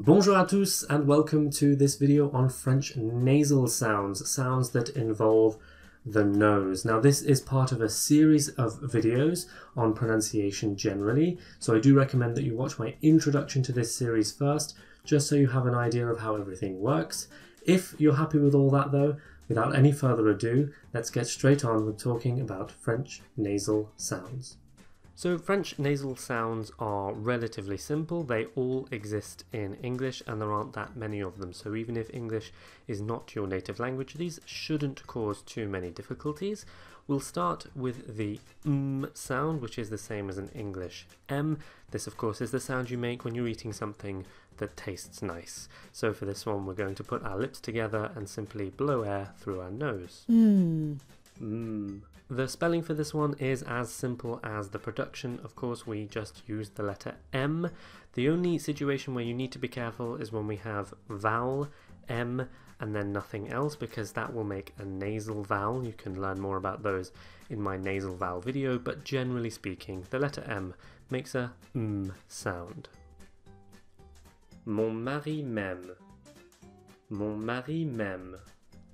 Bonjour à tous and welcome to this video on French nasal sounds, sounds that involve the nose. Now this is part of a series of videos on pronunciation generally, so I do recommend that you watch my introduction to this series first, just so you have an idea of how everything works. If you're happy with all that though, without any further ado, let's get straight on with talking about French nasal sounds. So French nasal sounds are relatively simple. They all exist in English and there aren't that many of them. So even if English is not your native language, these shouldn't cause too many difficulties. We'll start with the sound, which is the same as in English. M. This of course is the sound you make when you're eating something that tastes nice. So for this one we're going to put our lips together and simply blow air through our nose. The spelling for this one is as simple as the production. Of course, we just use the letter M. The only situation where you need to be careful is when we have vowel, M, and then nothing else, because that will make a nasal vowel. You can learn more about those in my nasal vowel video, but generally speaking, the letter M makes a sound. Mon mari m'aime. Mon mari m'aime.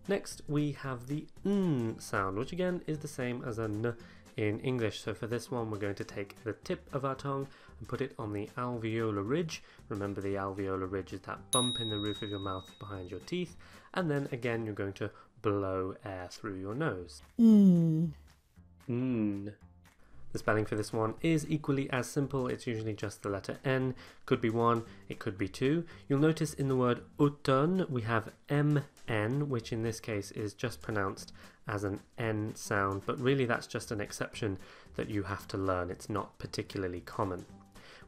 Next we have the n sound, which again is the same as a n in English. So for this one we're going to take the tip of our tongue and put it on the alveolar ridge. Remember, the alveolar ridge is that bump in the roof of your mouth behind your teeth. And then again you're going to blow air through your nose. The spelling for this one is equally as simple. It's usually just the letter N. Could be one, it could be two. You'll notice in the word automne we have MN, which in this case is just pronounced as an N sound, but really that's just an exception that you have to learn. It's not particularly common.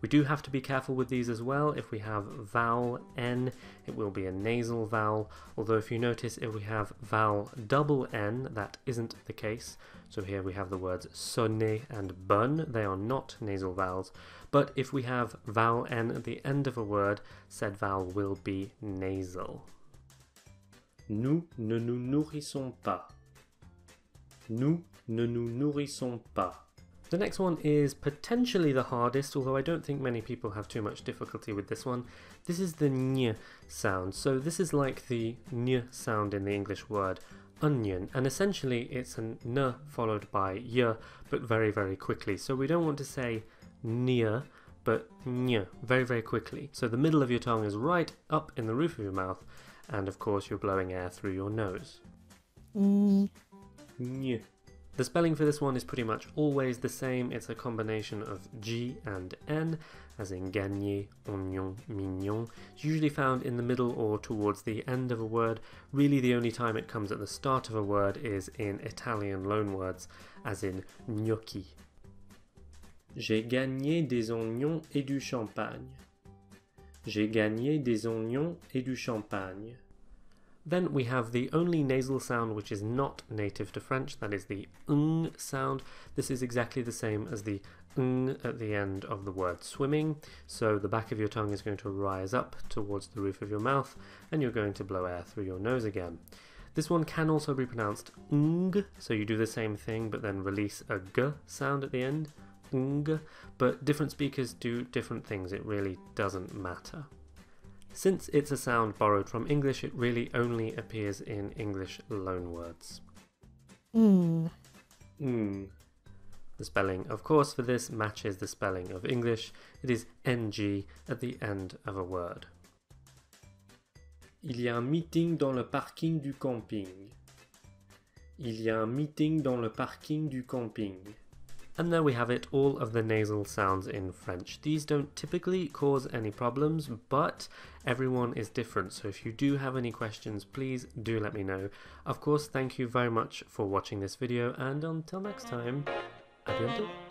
We do have to be careful with these as well. If we have vowel N, it will be a nasal vowel, although if you notice if we have vowel double N, that isn't the case. So here we have the words sonner and bonne, they are not nasal vowels, but if we have vowel N at the end of a word, said vowel will be nasal. Nous ne nous nourrissons pas. Nous ne nous nourrissons pas. The next one is potentially the hardest, although I don't think many people have too much difficulty with this one. This is the ny sound. So this is like the ny sound in the English word onion, and essentially it's an n followed by y, but very, very quickly. So we don't want to say ny, but ny, very, very quickly. So the middle of your tongue is right up in the roof of your mouth, and of course you're blowing air through your nose. Ny. The spelling for this one is pretty much always the same. It's a combination of G and N, as in gagner, oignon, mignon. It's usually found in the middle or towards the end of a word. Really the only time it comes at the start of a word is in Italian loanwords, as in gnocchi. J'ai gagné des oignons et du champagne. J'ai gagné des oignons et du champagne. Then we have the only nasal sound which is not native to French, that is the ng sound. This is exactly the same as the ng at the end of the word swimming. So the back of your tongue is going to rise up towards the roof of your mouth and you're going to blow air through your nose again. This one can also be pronounced ng, so you do the same thing but then release a g sound at the end, ng, but different speakers do different things, it really doesn't matter. Since it's a sound borrowed from English, it really only appears in English loanwords. The spelling, of course, for this matches the spelling of English. It is ng at the end of a word. Il y a un meeting dans le parking du camping. Il y a un meeting dans le parking du camping. And there we have it, all of the nasal sounds in French. These don't typically cause any problems, but everyone is different. So if you do have any questions, please do let me know. Of course, thank you very much for watching this video, and until next time, à bientôt.